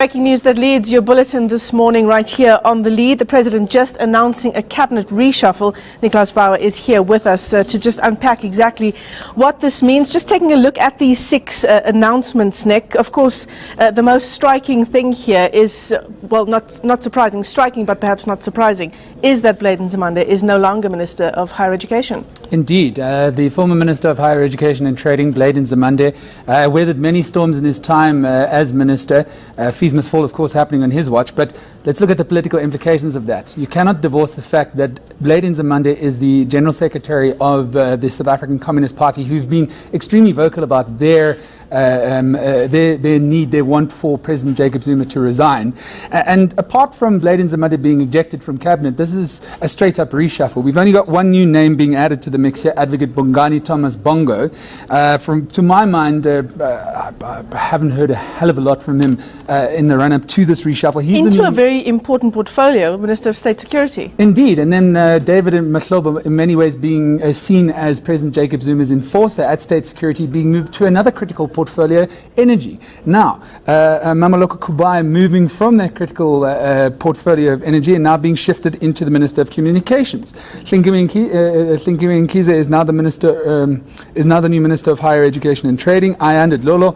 Breaking news that leads your bulletin this morning right here on The Lead. The President just announcing a cabinet reshuffle. Nicholas Bauer is here with us to just unpack exactly what this means. Just taking a look at these six announcements, Nick. Of course, the most striking thing here is, well, not surprising, striking but perhaps not surprising, is that Blade Nzimande is no longer Minister of Higher Education. Indeed. The former Minister of Higher Education and Trading, Blade Nzimande, weathered many storms in his time as Minister. Fees must fall, of course, happening on his watch, but let's look at the political implications of that. You cannot divorce the fact that Blade Nzimande is the General Secretary of the South African Communist Party, who've been extremely vocal about their need, their want for President Jacob Zuma to resign. And apart from Blade Nzimande being ejected from cabinet, this is a straight-up reshuffle. We've only got one new name being added to the mix here, Advocate Bongani Thomas Bongo. To my mind, I haven't heard a hell of a lot from him in the run-up to this reshuffle. He's into a very important portfolio, Minister of State Security. Indeed, and then David Mahlobo, in many ways being seen as President Jacob Zuma's enforcer at State Security, being moved to another critical portfolio, energy. Now, Mameloko Kubai moving from that critical portfolio of energy and now being shifted into the Minister of Communications. Hlinkiwe Mkhize is now the new Minister of Higher Education and Trading. Ayanda Dlolo,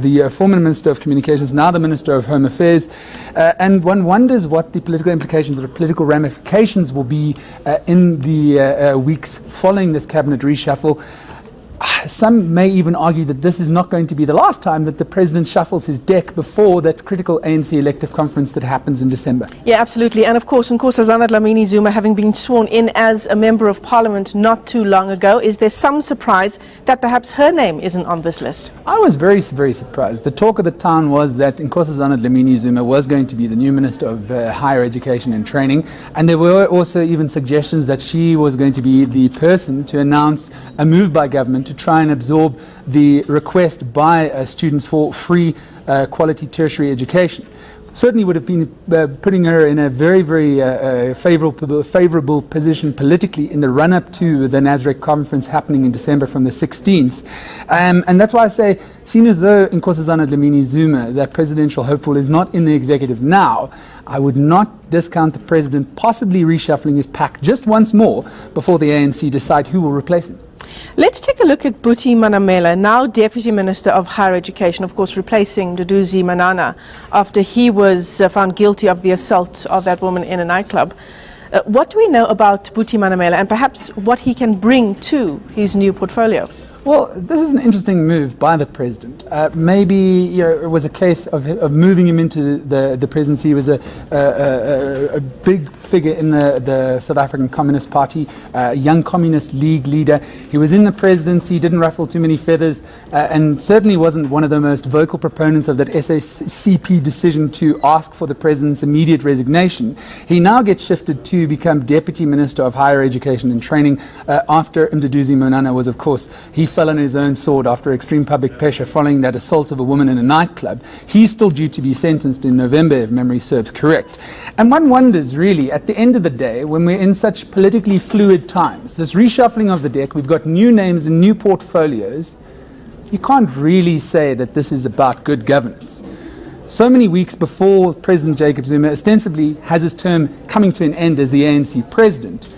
the former Minister of Communications, now the Minister of Home Affairs. And one wonders what the political implications, the political ramifications will be in the weeks following this cabinet reshuffle. Some may even argue that this is not going to be the last time that the President shuffles his deck before that critical ANC elective conference that happens in December. Yeah, absolutely. And of course, Nkosazana Dlamini Zuma having been sworn in as a Member of Parliament not too long ago, is there some surprise that perhaps her name isn't on this list? I was very, very surprised. The talk of the town was that Nkosazana Dlamini Zuma was going to be the new Minister of Higher Education and Training, and there were also even suggestions that she was going to be the person to announce a move by government to try and absorb the request by students for free quality tertiary education. Certainly would have been putting her in a very, very favorable position politically in the run-up to the NASREC conference happening in December from the 16th. And that's why I say, seen as though Nkosazana Dlamini Zuma, that presidential hopeful, is not in the executive now, I would not discount the president possibly reshuffling his pack just once more before the ANC decide who will replace him. Let's take a look at Buti Manamela, now Deputy Minister of Higher Education, of course replacing Duduzi Manana after he was found guilty of the assault of that woman in a nightclub. What do we know about Buti Manamela and perhaps what he can bring to his new portfolio? Well, this is an interesting move by the president. Maybe it was a case of moving him into the presidency. He was a big figure in the South African Communist Party, a young Communist League leader. He was in the presidency, didn't ruffle too many feathers, and certainly wasn't one of the most vocal proponents of that SACP decision to ask for the president's immediate resignation. He now gets shifted to become Deputy Minister of Higher Education and Training after Mduduzi Manana was, of course, he fell on his own sword after extreme public pressure following that assault of a woman in a nightclub. He's still due to be sentenced in November, if memory serves correct. And one wonders, really, at the end of the day, when we're in such politically fluid times, this reshuffling of the deck, we've got new names and new portfolios, you can't really say that this is about good governance. So many weeks before President Jacob Zuma ostensibly has his term coming to an end as the ANC president,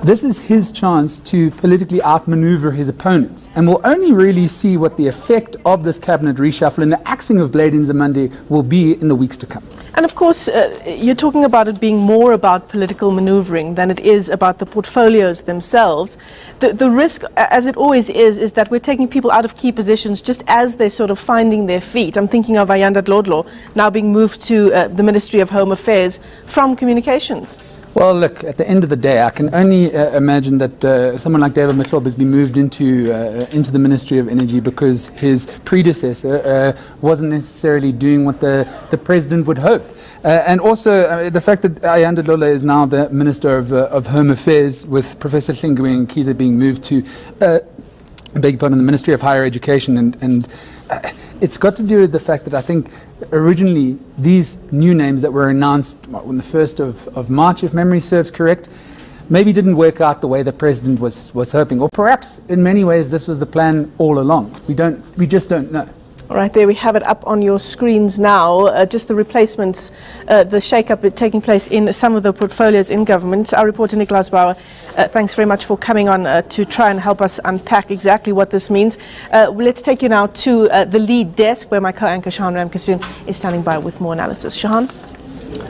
this is his chance to politically outmaneuver his opponents. And we'll only really see what the effect of this cabinet reshuffle and the axing of Blade Nzimande will be in the weeks to come. And of course, you're talking about it being more about political maneuvering than it is about the portfolios themselves. The risk, as it always is that we're taking people out of key positions just as they're sort of finding their feet. I'm thinking of Ayanda Dlolo now being moved to the Ministry of Home Affairs from Communications. Well, look, at the end of the day, I can only imagine that someone like David Mahlobo has been moved into the Ministry of Energy because his predecessor wasn't necessarily doing what the president would hope. And also the fact that Ayanda Dlolo is now the Minister of Home Affairs, with Professor Hlinkiwe Mkhize being moved to the Ministry of Higher Education, and it's got to do with the fact that I think originally these new names that were announced on the 1st of March, if memory serves correct, maybe didn't work out the way the president was hoping. Or perhaps in many ways this was the plan all along. We just don't know. All right, there we have it up on your screens now. Just the replacements, the shake-up taking place in some of the portfolios in government. Our reporter Nicholas Bauer, thanks very much for coming on to try and help us unpack exactly what this means. Let's take you now to the lead desk where my co-anchor Shahan Ramkasoon is standing by with more analysis. Shahan?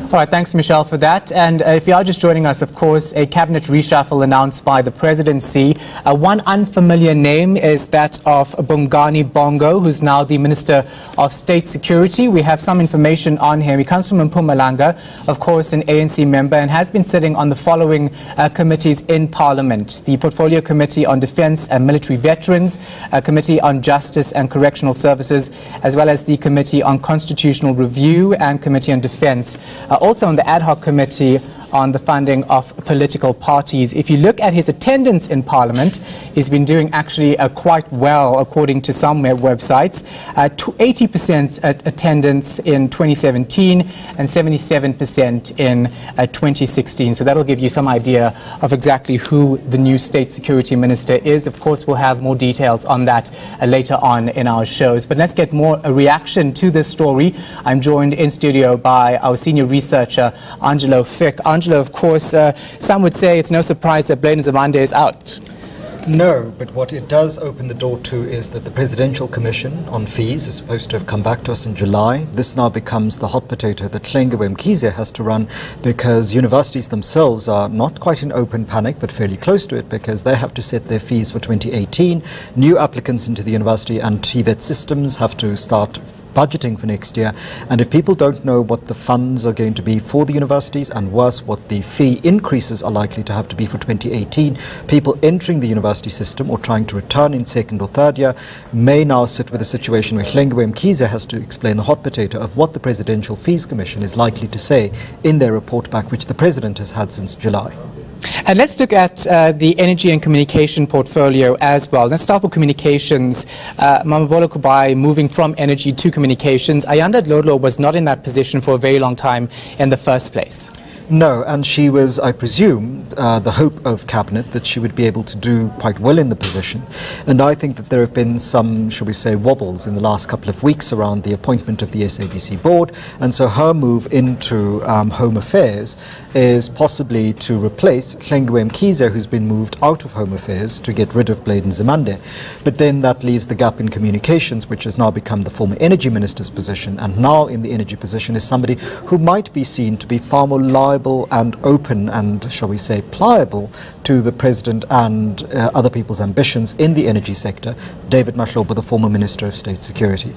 All right, thanks, Michelle, for that. And if you are just joining us, of course, a cabinet reshuffle announced by the presidency. One unfamiliar name is that of Bongani Bongo, who's now the Minister of State Security. We have some information on him. He comes from Mpumalanga, of course, an ANC member, and has been sitting on the following committees in Parliament: the Portfolio Committee on Defence and Military Veterans, Committee on Justice and Correctional Services, as well as the Committee on Constitutional Review and Committee on Defence. Also on the ad hoc committee on the funding of political parties. If you look at his attendance in Parliament, he's been doing actually quite well, according to some websites. 80% attendance in 2017 and 77% in 2016. So that'll give you some idea of exactly who the new State Security Minister is. Of course, we'll have more details on that later on in our shows. But let's get more a reaction to this story. I'm joined in studio by our senior researcher, Angelo Fick. Angelo, of course, some would say it's no surprise that Blade Nzimande is out. No, but what it does open the door to is that the Presidential Commission on Fees is supposed to have come back to us in July. This now becomes the hot potato that Mkize has to run, because universities themselves are not quite in open panic, but fairly close to it, because they have to set their fees for 2018. New applicants into the university and TVET systems have to start budgeting for next year, and if people don't know what the funds are going to be for the universities, and worse, what the fee increases are likely to have to be for 2018, people entering the university system or trying to return in second or third year may now sit with a situation where Mkize has to explain the hot potato of what the Presidential Fees Commission is likely to say in their report back, which the President has had since July. And let's look at the energy and communication portfolio as well. Let's start with communications. Mamabolo Kubai moving from energy to communications. Ayanda Dlodlo was not in that position for a very long time in the first place. No, and she was, I presume, the hope of Cabinet that she would be able to do quite well in the position. And I think that there have been some, shall we say, wobbles in the last couple of weeks around the appointment of the SABC board. And so her move into Home Affairs is possibly to replace Mkize, who's been moved out of Home Affairs to get rid of Blade Nzimande. But then that leaves the gap in communications, which has now become the former energy minister's position. And now in the energy position is somebody who might be seen to be far more liable and open and, shall we say, pliable to the President and other people's ambitions in the energy sector, David Mahlobo, the former Minister of State Security.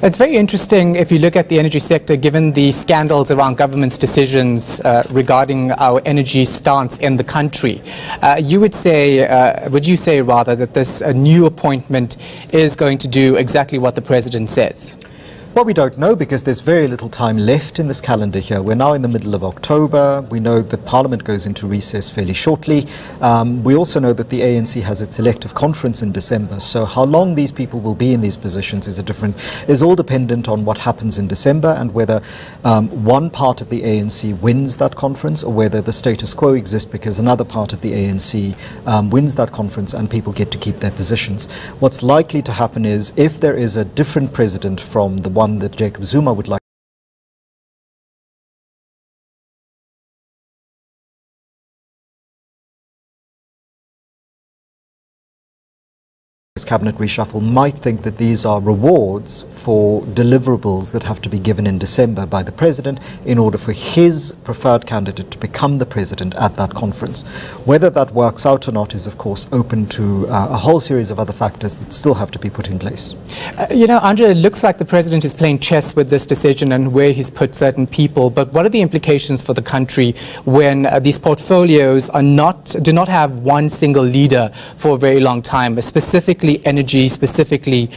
It's very interesting if you look at the energy sector, given the scandals around government's decisions regarding our energy stance in the country. Would you say rather that this new appointment is going to do exactly what the President says? Well, we don't know, because there's very little time left in this calendar here. We're now in the middle of October. We know that Parliament goes into recess fairly shortly. We also know that the ANC has its elective conference in December. So how long these people will be in these positions is all dependent on what happens in December, and whether one part of the ANC wins that conference, or whether the status quo exists because another part of the ANC wins that conference and people get to keep their positions. What's likely to happen is, if there is a different president from the one that Jacob Zuma would like, cabinet reshuffle might think that these are rewards for deliverables that have to be given in December by the President in order for his preferred candidate to become the President at that conference. Whether that works out or not is, of course, open to a whole series of other factors that still have to be put in place. You know, Andrea, it looks like the President is playing chess with this decision and where he's put certain people, but what are the implications for the country when these portfolios do not have one single leader for a very long time, specifically energy, specifically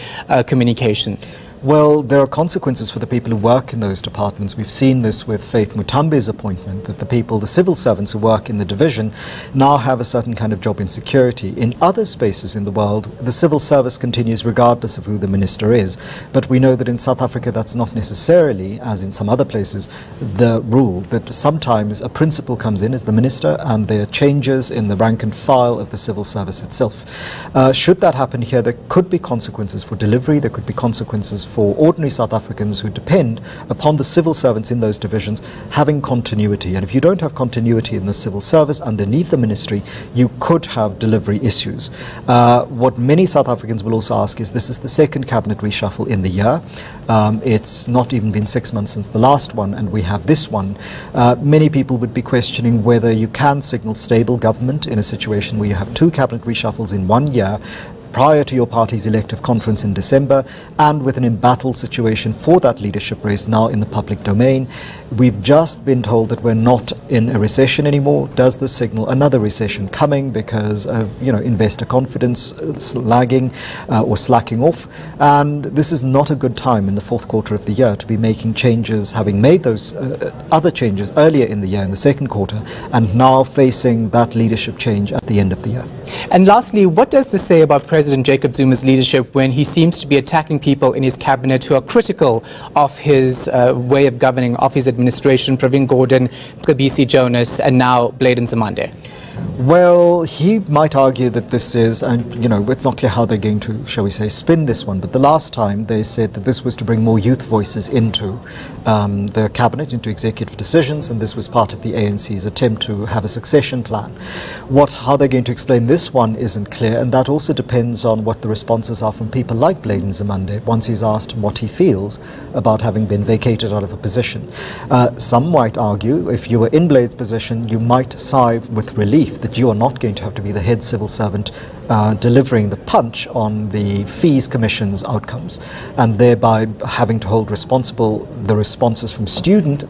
communications? Well, there are consequences for the people who work in those departments. We've seen this with Faith Mutambe's appointment, that the civil servants who work in the division now have a certain kind of job insecurity. In other spaces in the world, the civil service continues regardless of who the minister is. But we know that in South Africa that's not necessarily, as in some other places, the rule, that sometimes a principal comes in as the minister and there are changes in the rank and file of the civil service itself. Should that happen here, there could be consequences for delivery, there could be consequences for ordinary South Africans who depend upon the civil servants in those divisions having continuity. And if you don't have continuity in the civil service underneath the ministry, you could have delivery issues. What many South Africans will also ask is, this is the second cabinet reshuffle in the year. It's not even been 6 months since the last one, and we have this one. Many people would be questioning whether you can signal stable government in a situation where you have two cabinet reshuffles in 1 year, prior to your party's elective conference in December, and with an embattled situation for that leadership race now in the public domain. We've just been told that we're not in a recession anymore. Does this signal another recession coming because of, investor confidence lagging or slacking off? And this is not a good time in the fourth quarter of the year to be making changes, having made those other changes earlier in the year, in the second quarter, and now facing that leadership change at the end of the year. And lastly, what does this say about President Jacob Zuma's leadership when he seems to be attacking people in his cabinet who are critical of his way of governing, of his administration? Pravin Gordhan, Khabisi Jonas, and now Blade Nzimande. Well, he might argue that this is, and it's not clear how they're going to, shall we say, spin this one, but the last time they said that this was to bring more youth voices into the cabinet, into executive decisions, and this was part of the ANC's attempt to have a succession plan. How they're going to explain this one isn't clear, and that also depends on what the responses are from people like Blade Nzimande once he's asked what he feels about having been vacated out of a position. Some might argue, if you were in Blade's position, you might sigh with relief that you are not going to have to be the head civil servant delivering the punch on the fees commission's outcomes, and thereby having to hold responsible the responses from student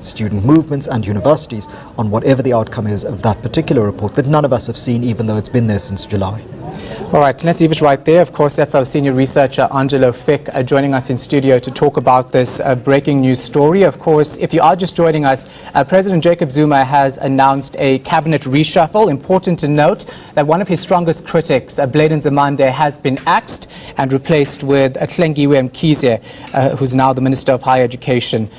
movements and universities on whatever the outcome is of that particular report that none of us have seen, even though it's been there since July. All right, let's leave it right there. Of course, that's our senior researcher, Angelo Fick, joining us in studio to talk about this breaking news story. Of course, if you are just joining us, President Jacob Zuma has announced a cabinet reshuffle. Important to note that one of his strongest critics, Blade Nzimande, has been axed and replaced with Mkhize, who's now the Minister of Higher Education.